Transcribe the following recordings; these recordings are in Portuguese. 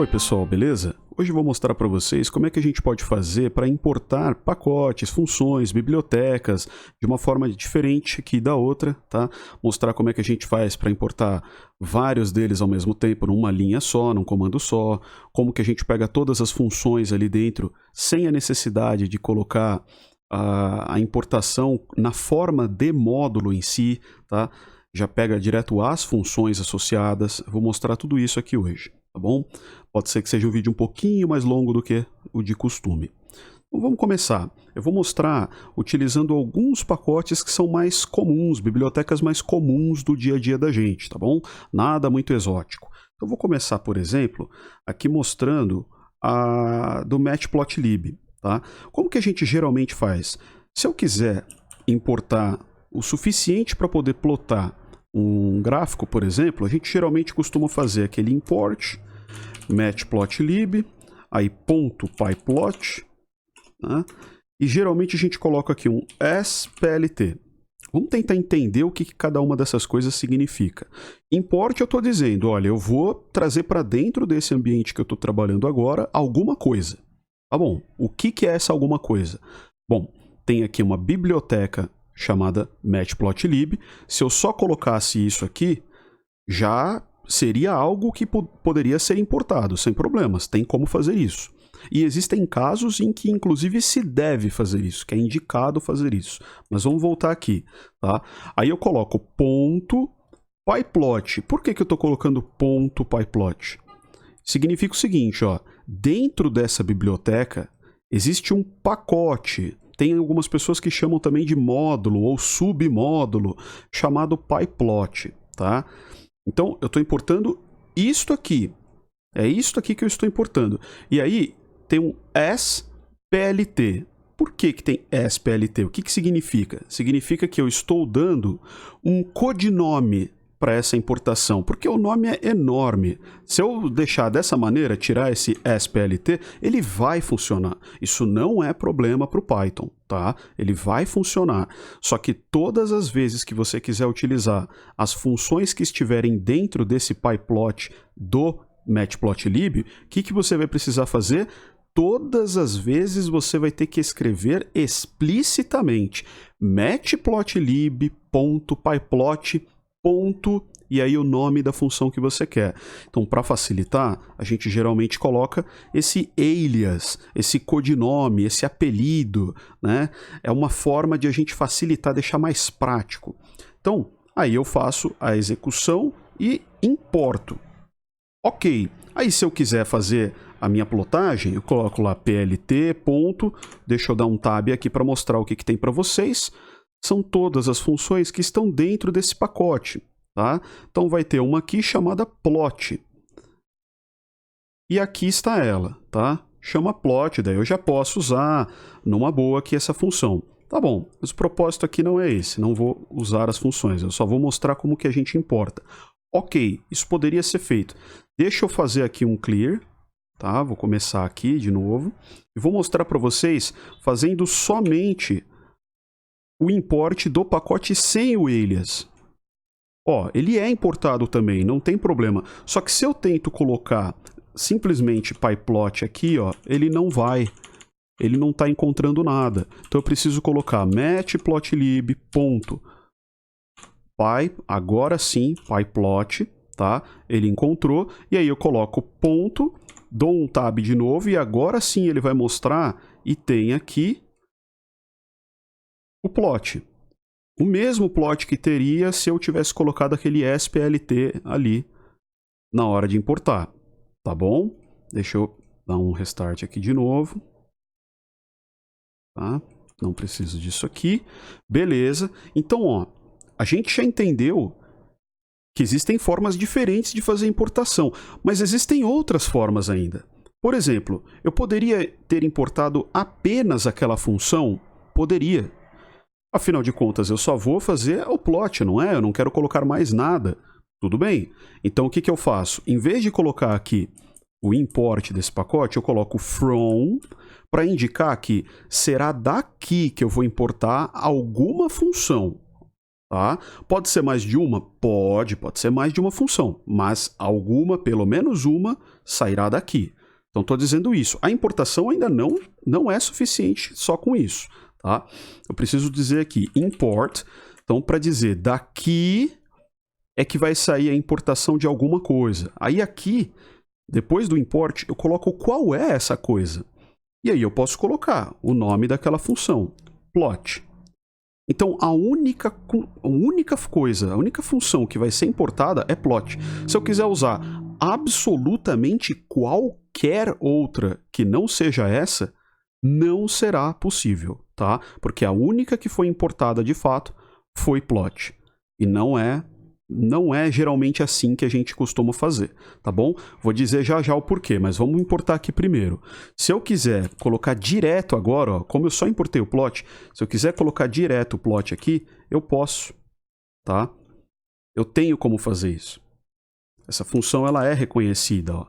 Oi pessoal, beleza? Hoje eu vou mostrar para vocês como é que a gente pode fazer para importar pacotes, funções, bibliotecas de uma forma diferente aqui da outra, tá? Mostrar como é que a gente faz para importar vários deles ao mesmo tempo numa linha só, num comando só, como que a gente pega todas as funções ali dentro sem a necessidade de colocar a importação na forma de módulo em si, tá? Já pega direto as funções associadas. Vou mostrar tudo isso aqui hoje, tá bom? Pode ser que seja um vídeo um pouquinho mais longo do que o de costume. Então vamos começar. Eu vou mostrar utilizando alguns pacotes que são mais comuns, bibliotecas mais comuns do dia a dia da gente, tá bom? Nada muito exótico. Então vou começar, por exemplo, aqui mostrando a do Matplotlib, tá? Como que a gente geralmente faz? Se eu quiser importar o suficiente para poder plotar um gráfico, por exemplo, a gente geralmente costuma fazer aquele import matplotlib, aí .pyplot, né? E geralmente a gente coloca aqui um splt. Vamos tentar entender o que cada uma dessas coisas significa. Import, eu estou dizendo, olha, eu vou trazer para dentro desse ambiente que eu estou trabalhando agora alguma coisa. Tá bom, o que é essa alguma coisa? Bom, tem aqui uma biblioteca chamada matplotlib. Se eu só colocasse isso aqui, já seria algo que poderia ser importado, sem problemas, tem como fazer isso. E existem casos em que, inclusive, se deve fazer isso, que é indicado fazer isso. Mas vamos voltar aqui, tá? Aí eu coloco .pyplot. Por que eu estou colocando .pyplot? Significa o seguinte, ó, dentro dessa biblioteca existe um pacote. Tem algumas pessoas que chamam também de módulo ou submódulo, chamado pyplot, tá? Então, eu estou importando isto aqui. É isto aqui que eu estou importando. E aí, tem um splt. Por que tem splt? O que significa? Significa que eu estou dando um codinome para essa importação, porque o nome é enorme. Se eu deixar dessa maneira, tirar esse splt, ele vai funcionar. Isso não é problema para o Python, tá? Ele vai funcionar. Só que todas as vezes que você quiser utilizar as funções que estiverem dentro desse pyplot do matplotlib, o que você vai precisar fazer? Todas as vezes você vai ter que escrever explicitamente matplotlib.pyplot ponto, e aí o nome da função que você quer. Então, para facilitar, a gente geralmente coloca esse alias, esse codinome, esse apelido, né? É uma forma de a gente facilitar, deixar mais prático. Então, aí eu faço a execução e importo. Ok, aí se eu quiser fazer a minha plotagem, eu coloco lá plt. Deixa eu dar um tab aqui para mostrar o que tem para vocês. São todas as funções que estão dentro desse pacote, tá? Então vai ter uma aqui chamada plot. E aqui está ela, tá? Chama plot, daí eu já posso usar numa boa aqui essa função. Tá bom, mas o propósito aqui não é esse, não vou usar as funções, eu só vou mostrar como que a gente importa. Ok, isso poderia ser feito. Deixa eu fazer aqui um clear, tá? Vou começar aqui de novo e vou mostrar para vocês fazendo somente o import do pacote sem o alias. Ó, ele é importado também, não tem problema. Só que se eu tento colocar simplesmente pyplot aqui, ó, ele não vai. Ele não está encontrando nada. Então eu preciso colocar matplotlib.py, agora sim, pyplot, tá? Ele encontrou, e aí eu coloco ponto, dou um tab de novo, e agora sim ele vai mostrar, e tem aqui o plot. O mesmo plot que teria se eu tivesse colocado aquele splt ali na hora de importar. Tá bom? Deixa eu dar um restart aqui de novo. Tá? Não preciso disso aqui. Beleza. Então, ó, a gente já entendeu que existem formas diferentes de fazer importação, mas existem outras formas ainda. Por exemplo, eu poderia ter importado apenas aquela função? Poderia. Afinal de contas, eu só vou fazer o plot, não é? Eu não quero colocar mais nada. Tudo bem. Então, o que eu faço? Em vez de colocar aqui o import desse pacote, eu coloco from para indicar que será daqui que eu vou importar alguma função. tá? Pode ser mais de uma? Pode ser mais de uma função, mas alguma, pelo menos uma, sairá daqui. Então estou dizendo isso. A importação ainda não é suficiente só com isso, tá? Eu preciso dizer aqui, import, então para dizer daqui é que vai sair a importação de alguma coisa. Aí aqui, depois do import, eu coloco qual é essa coisa. E aí eu posso colocar o nome daquela função, plot. Então a única coisa, a única função que vai ser importada é plot. Se eu quiser usar absolutamente qualquer outra que não seja essa, não será possível, tá? Porque a única que foi importada de fato foi plot. E não é geralmente assim que a gente costuma fazer, tá bom? Vou dizer já já o porquê, mas vamos importar aqui primeiro. Se eu quiser colocar direto agora, ó, como eu só importei o plot, se eu quiser colocar direto o plot aqui, eu posso, tá? Eu tenho como fazer isso. Essa função ela é reconhecida, ó.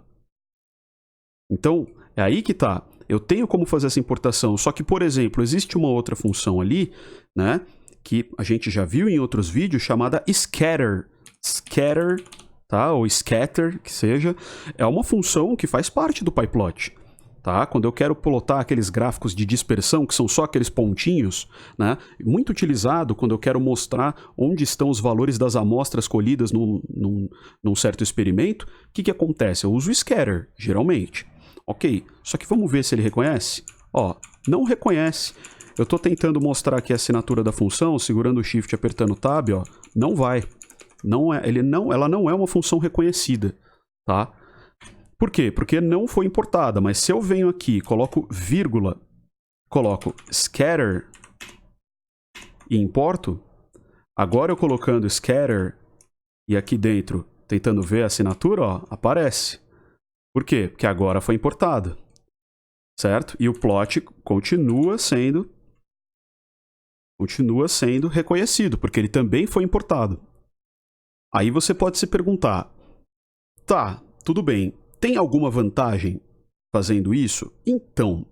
Então, é aí que tá. Eu tenho como fazer essa importação, só que, por exemplo, existe uma outra função ali, né, que a gente já viu em outros vídeos, chamada scatter. Scatter, tá? Ou scatter, que seja, é uma função que faz parte do PyPlot. Tá? Quando eu quero plotar aqueles gráficos de dispersão, que são só aqueles pontinhos, né? Muito utilizado quando eu quero mostrar onde estão os valores das amostras colhidas num certo experimento, o que acontece? Eu uso o scatter, geralmente. Ok, só que vamos ver se ele reconhece? Ó, não reconhece. Eu estou tentando mostrar aqui a assinatura da função, segurando o Shift e apertando o Tab, ó, não vai. Ela não é uma função reconhecida, tá? Por quê? Porque não foi importada, mas se eu venho aqui, coloco vírgula, coloco scatter e importo, agora eu colocando scatter e aqui dentro tentando ver a assinatura, ó, aparece. Por quê? Porque agora foi importado, certo? E o plot continua sendo reconhecido, porque ele também foi importado. Aí você pode se perguntar, tá, tudo bem, tem alguma vantagem fazendo isso? Então,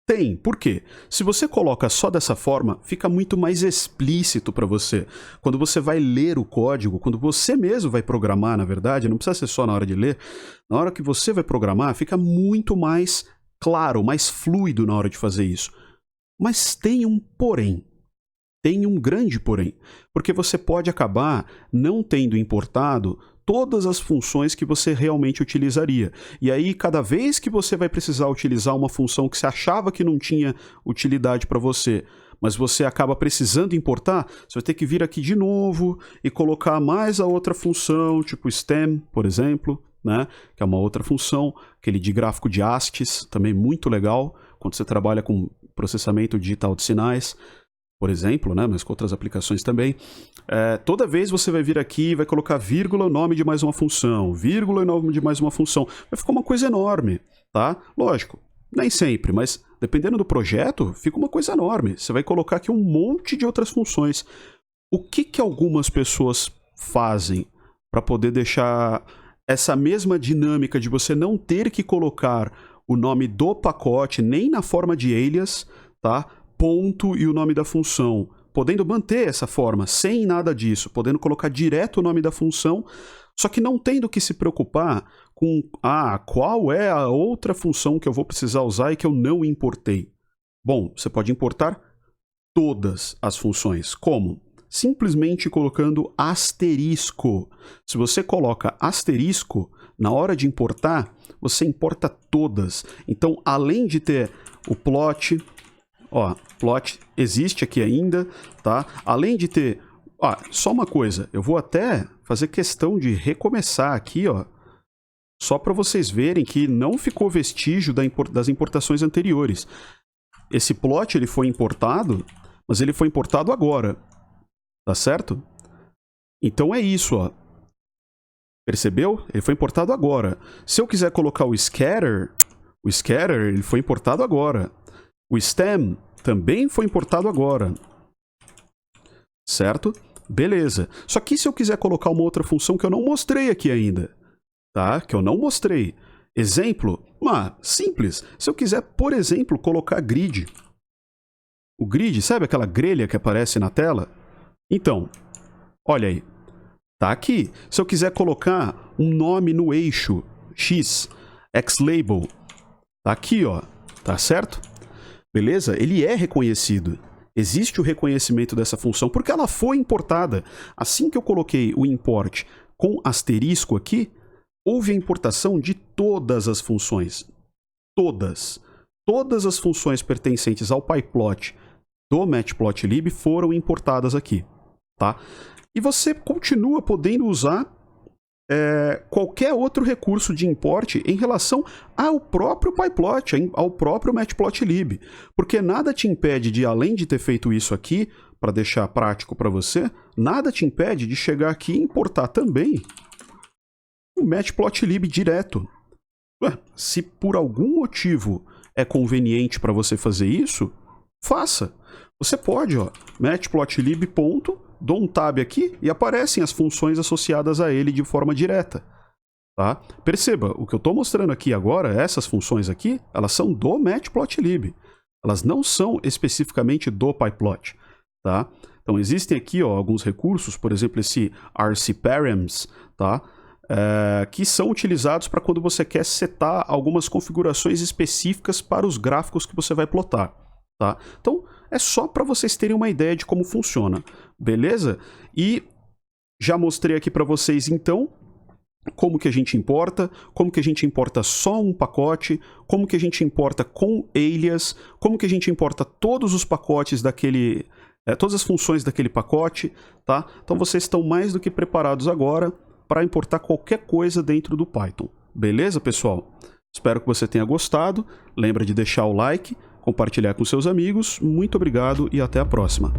tem. Por quê? Se você coloca só dessa forma, fica muito mais explícito para você. Quando você vai ler o código, quando você mesmo vai programar, na verdade, não precisa ser só na hora de ler, na hora que você vai programar, fica muito mais claro, mais fluido na hora de fazer isso. Mas tem um porém. Tem um grande porém. Porque você pode acabar não tendo importado todas as funções que você realmente utilizaria. E aí, cada vez que você vai precisar utilizar uma função que você achava que não tinha utilidade para você, mas você acaba precisando importar, você vai ter que vir aqui de novo e colocar mais a outra função, tipo stem, por exemplo, né? Que é uma outra função, aquele de gráfico de hastes, também muito legal, quando você trabalha com processamento digital de sinais, por exemplo, né, mas com outras aplicações também. Toda vez você vai vir aqui e vai colocar vírgula, o nome de mais uma função, vírgula, o nome de mais uma função. Vai ficar uma coisa enorme, tá? Lógico, nem sempre, mas dependendo do projeto, fica uma coisa enorme. Você vai colocar aqui um monte de outras funções. O que algumas pessoas fazem para poder deixar essa mesma dinâmica de você não ter que colocar o nome do pacote nem na forma de alias, tá? Ponto e o nome da função, podendo manter essa forma, sem nada disso, podendo colocar direto o nome da função, só que não tendo que se preocupar com qual é a outra função que eu vou precisar usar e que eu não importei. Bom, você pode importar todas as funções. Como? Simplesmente colocando asterisco. Se você coloca asterisco, na hora de importar, você importa todas. Então, além de ter o plot... Ó, plot existe aqui ainda, tá? Além de ter... só uma coisa, eu vou até fazer questão de recomeçar aqui, ó, só para vocês verem que não ficou vestígio das importações anteriores. Esse plot ele foi importado, mas ele foi importado agora, tá certo? Então é isso, ó. Percebeu? Ele foi importado agora. Se eu quiser colocar o scatter ele foi importado agora. O stem também foi importado agora. Certo? Beleza. Só que se eu quiser colocar uma outra função que eu não mostrei aqui ainda, tá? Que eu não mostrei. Exemplo, simples. Se eu quiser, por exemplo, colocar grid. O grid, sabe aquela grelha que aparece na tela? Então, Olha aí, tá aqui. Se eu quiser colocar um nome no eixo X, xlabel, tá aqui, ó, tá certo? Beleza? Ele é reconhecido. Existe o reconhecimento dessa função porque ela foi importada. Assim que eu coloquei o import com asterisco aqui, houve a importação de todas as funções. Todas. Todas as funções pertencentes ao pyplot do matplotlib foram importadas aqui, tá? E você continua podendo usar qualquer outro recurso de import em relação ao próprio pyplot, ao próprio matplotlib, porque nada te impede de, além de ter feito isso aqui, para deixar prático para você, nada te impede de chegar aqui e importar também o matplotlib direto. Ué, se por algum motivo é conveniente para você fazer isso, faça. Você pode, ó, matplotlib. Dou um tab aqui e aparecem as funções associadas a ele de forma direta. Tá? Perceba, o que eu estou mostrando aqui agora, essas funções aqui, elas são do matplotlib. Elas não são especificamente do pyplot. Tá? Então existem aqui, ó, alguns recursos, por exemplo, esse rcparams, tá? Que são utilizados para quando você quer setar algumas configurações específicas para os gráficos que você vai plotar. Tá? Então, é só para vocês terem uma ideia de como funciona, beleza? E já mostrei aqui para vocês, então, como que a gente importa, como que a gente importa só um pacote, como que a gente importa com alias, como que a gente importa todos os pacotes daquele... todas as funções daquele pacote, tá? Então, vocês estão mais do que preparados agora para importar qualquer coisa dentro do Python. Beleza, pessoal? Espero que você tenha gostado. Lembra de deixar o like, compartilhar com seus amigos. Muito obrigado e até a próxima.